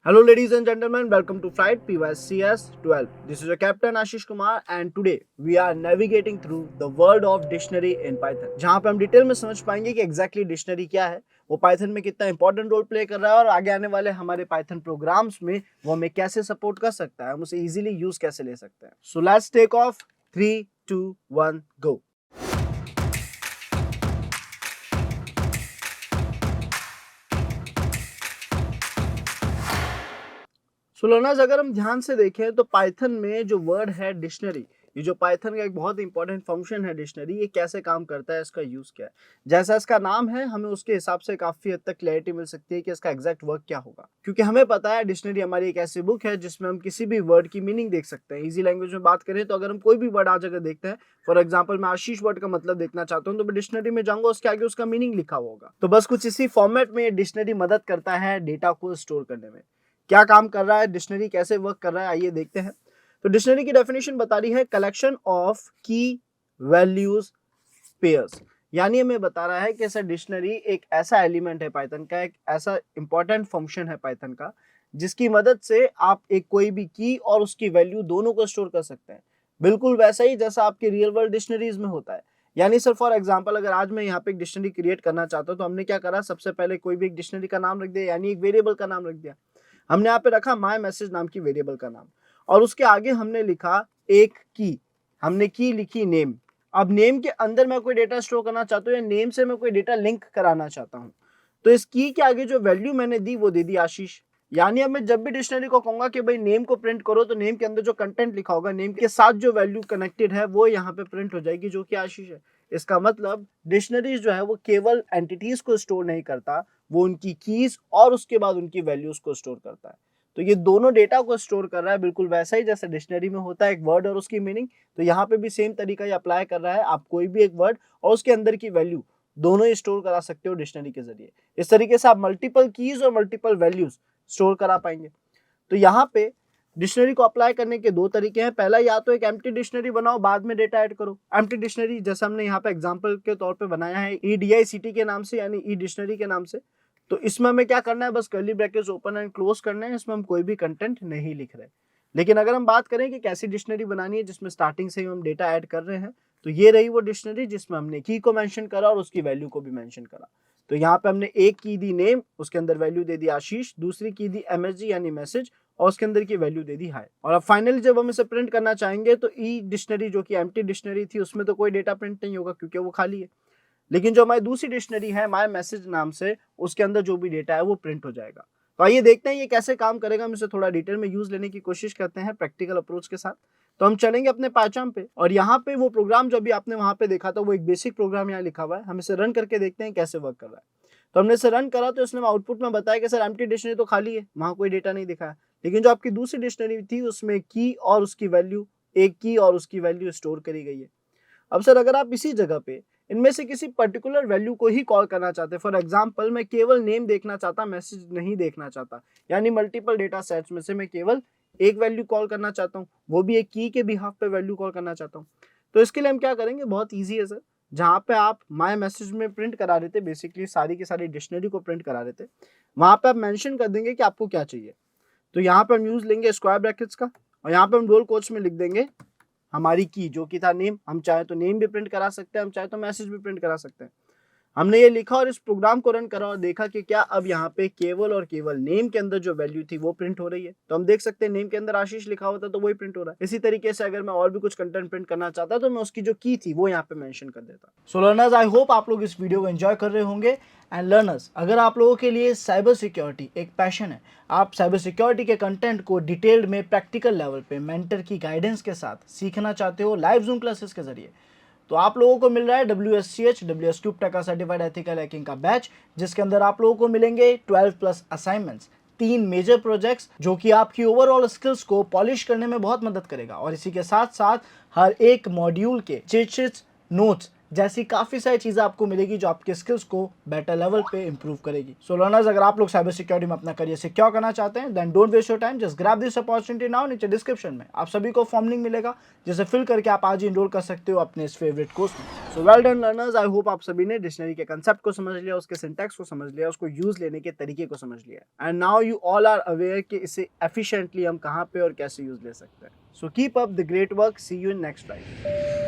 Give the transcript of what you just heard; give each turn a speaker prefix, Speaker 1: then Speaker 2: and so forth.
Speaker 1: Hello, ladies and gentlemen. Welcome to Flight PYCS 12. This is your captain Ashish Kumar, and today we are navigating through the world of dictionary in Python. जहाँ पे हम detail में समझ पाएंगे कि exactly dictionary क्या है, वो पाइथन में कितना इंपॉर्टेंट रोल प्ले कर रहा है और आगे आने वाले हमारे पाइथन प्रोग्राम्स में वो हमें कैसे सपोर्ट कर सकता है, हम उसे इजीली यूज कैसे ले सकते हैं. So let's take off. 3, 2, 1, go. So learners, अगर हम ध्यान से देखें तो पाइथन में जो वर्ड है डिक्शनरी, ये जो पाइथन का एक बहुत इंपॉर्टेंट फंक्शन है डिक्शनरी, ये कैसे काम करता है, इसका यूज क्या है. जैसा इसका नाम है, हमें उसके हिसाब से काफी हद तक क्लैरिटी मिल सकती है कि इसका एग्जैक्ट वर्क क्या होगा, क्योंकि हमें पता है डिक्शनरी हमारी एक ऐसी बुक है जिसमें हम किसी भी वर्ड की मीनिंग देख सकते हैं. इजी लैंग्वेज में बात करें तो अगर हम कोई भी वर्ड आज अगर देखते हैं, फॉर एग्जाम्पल मैं आशीष वर्ड का मतलब देखना चाहता हूँ, तो मैं डिक्शनरी में जाऊंगा, उसके आगे उसका मीनिंग लिखा हुआ होगा. तो बस कुछ इसी फॉर्मेट में डिक्शनरी मदद करता है डेटा को स्टोर करने में. क्या काम कर रहा है डिक्शनरी, कैसे वर्क कर रहा है, आइए देखते हैं. तो डिक्शनरी की डेफिनेशन बता रही है कलेक्शन ऑफ की वैल्यूज पेयर्स. यानी हमें बता रहा है कि ऐसा डिक्शनरी एक ऐसा एलिमेंट है पाइथन का, एक ऐसा इंपॉर्टेंट फंक्शन है पाइथन का, जिसकी मदद से आप एक कोई भी की और उसकी वैल्यू दोनों को स्टोर कर सकते हैं. बिल्कुल वैसा ही जैसा आपके रियल वर्ल्ड डिक्शनरीज में होता है. यानी सर फॉर एग्जांपल अगर आज मैं यहाँ पे एक डिक्शनरी क्रिएट करना चाहता हूँ, तो हमने क्या करा, सबसे पहले कोई भी एक डिक्शनरी का नाम रख दिया, यानी एक वेरिएबल का नाम रख दिया. हमने यहाँ पे रखा माय मैसेज नाम की वेरिएबल का नाम, और उसके आगे हमने लिखा एक की, हमने की लिखी नेम. अब नेम के अंदर मैं कोई डेटा स्टोर करना चाहता हूँ या नेम से मैं कोई डेटा लिंक कराना चाहता हूँ, तो इस की के आगे जो वैल्यू मैंने दी वो दे दी आशीष. यानी अब मैं जब भी डिक्शनरी को कहूंगा कि भाई नेम को प्रिंट करो, तो नेम के अंदर जो कंटेंट लिखा होगा, नेम के साथ जो वैल्यू कनेक्टेड है वो यहाँ पे प्रिंट हो जाएगी, जो कि आशीष है. इसका मतलब डिक्शनरीज जो है वो केवल एंटिटीज को स्टोर नहीं करता, वो उनकी कीज और उसके बाद उनकी वैल्यूज को स्टोर करता है. तो ये दोनों डेटा को स्टोर कर रहा है, बिल्कुल वैसा ही जैसे डिक्शनरी में होता है एक वर्ड और उसकी मीनिंग. तो यहाँ पे भी सेम तरीका ये अप्लाई कर रहा है. आप कोई भी एक वर्ड और उसके अंदर की वैल्यू दोनों ही स्टोर करा सकते हो डिक्शनरी के जरिए. इस तरीके से आप मल्टीपल कीज और मल्टीपल वैल्यूज स्टोर करा पाएंगे. तो यहाँ पे डिक्शनरी को अप्लाई करने के दो तरीके हैं. पहला, या तो एक एम्प्टी डिक्शनरी बनाओ, बाद में डेटा ऐड करो. एम्प्टी डिक्शनरी जैसे हमने यहाँ पे एग्जांपल के तौर पे बनाया है EDICT के नाम से, यानी ई डिक्शनरी के नाम से. तो इसमें हमें क्या करना है, बस curly brackets open and close करना है. इसमें हम कोई भी कंटेंट नहीं लिख रहे. लेकिन अगर हम बात करें कि कैसी डिक्शनरी बनानी है जिसमें स्टार्टिंग से ही हम डेटा ऐड कर रहे हैं, तो ये रही वो डिक्शनरी जिसमें हमने की को मेंशन करा और उसकी वैल्यू को भी मेंशन करा. तो यहाँ पे हमने एक की दी नेम, उसके अंदर वैल्यू दे दी आशीष, दूसरी की दी MSG यानी मैसेज, और उसके अंदर की वैल्यू दे दी हाई. और अब फाइनली जब हम इसे प्रिंट करना चाहेंगे तो ई डिक्शनरी जो कि एम्प्टी डिक्शनरी थी, उसमें तो कोई डेटा प्रिंट नहीं होगा क्योंकि वो खाली है. लेकिन जो हमारी दूसरी डिक्शनरी है माय मैसेज नाम से, उसके अंदर जो भी डेटा है वो प्रिंट हो जाएगा. तो आइए देखते हैं ये कैसे काम करेगा. हम इसे थोड़ा डिटेल में यूज लेने की कोशिश करते हैं प्रैक्टिकल अप्रोच के साथ. तो हम चलेंगे अपने पाइथन पे, और यहाँ पे वो प्रोग्राम जो अभी आपने वहां पे देखा था, वो एक बेसिक प्रोग्राम यहाँ लिखा हुआ है. हम इसे रन करके देखते हैं कैसे वर्क कर रहा है. तो हमने इसे रन करा तो इसने आउटपुट में बताया कि सर एम्प्टी डिक्शनरी तो खाली है, वहां कोई डेटा नहीं दिखा है. लेकिन जो आपकी दूसरी डिक्शनरी थी उसमें की और उसकी वैल्यू, एक की और उसकी वैल्यू स्टोर करी गई है. अब सर अगर आप इसी जगह पे इनमें से किसी पर्टिकुलर वैल्यू को ही कॉल करना चाहते हैं, फॉर एग्जांपल मैं केवल नेम देखना चाहता, मैसेज नहीं देखना चाहता, यानी मल्टीपल डेटा सेट्स में से मैं केवल एक वैल्यू कॉल करना चाहता हूँ, वो भी एक की के बिहाफ पे वैल्यू कॉल करना चाहता हूँ, तो इसके लिए हम क्या करेंगे, बहुत ईजी है सर. जहाँ पे आप माय मैसेज में प्रिंट करा रहे थे, बेसिकली सारी की सारी डिक्शनरी को प्रिंट करा रहे थे, वहां पे आप मेंशन कर देंगे कि आपको क्या चाहिए. तो यहाँ पे हम यूज लेंगे स्क्वायर ब्रैकेट्स का, और यहाँ पे हम डबल कोट्स में लिख देंगे हमारी की, जो कि था नेम. हम चाहे तो नेम भी प्रिंट करा सकते हैं, हम चाहे तो मैसेज भी प्रिंट करा सकते हैं. हमने ये लिखा और इस प्रोग्राम को रन करा और देखा कि क्या अब यहाँ पे केवल और केवल नेम के अंदर जो वैल्यू थी वो प्रिंट हो रही है. तो हम देख सकते हैं नेम के अंदर आशीष लिखा होता तो वही प्रिंट हो रहा है. इसी तरीके से अगर मैं और भी कुछ कंटेंट प्रिंट करना चाहता तो मैं उसकी जो की थी वो यहाँ पे मेंशन कर देता. सो लर्नर्स, आई होप आप लोग इस वीडियो को एंजॉय कर रहे होंगे. एंड लर्नर्स, अगर आप लोगों के लिए साइबर सिक्योरिटी एक पैशन है, आप साइबर सिक्योरिटी के कंटेंट को डिटेल्ड में प्रैक्टिकल लेवल पे मेंटर की गाइडेंस के साथ सीखना चाहते हो लाइव जूम क्लासेस के जरिए, तो आप लोगों को मिल रहा है WSCH WSCUBTA का सर्टिफाइड एथिकल हैकिंग का बैच, जिसके अंदर आप लोगों को मिलेंगे 12+ असाइनमेंट्स, 3 मेजर प्रोजेक्ट्स, जो कि आपकी ओवरऑल स्किल्स को पॉलिश करने में बहुत मदद करेगा. और इसी के साथ साथ हर एक मॉड्यूल के चिट शीट्स, नोट्स जैसी काफ़ी सारी चीज़ें आपको मिलेगी जो आपके स्किल्स को बेटर लेवल पे इंप्रूव करेगी। सो लर्नर्स, अगर आप लोग साइबर सिक्योरिटी में अपना करियर सिक्योर करना चाहते हैं, then don't waste your time, just grab this opportunity now. नीचे डिस्क्रिप्शन में आप सभी को फॉर्म लिंक मिलेगा, जिसे फिल करके आप आज ही इनरोल कर सकते हो अपने इस फेवरेट कोर्स में। So well done learners, I hope आप सभी ने डिक्शनरी के कंसेप्ट को समझ लिया, उसके सिंटैक्स को समझ लिया, उसको यूज लेने के तरीके को समझ लिया, and now you all are aware कि इसे एफिशिएंटली हम कहाँ पे और कैसे यूज ले सकते हैं। So keep up the great work, see you in next life.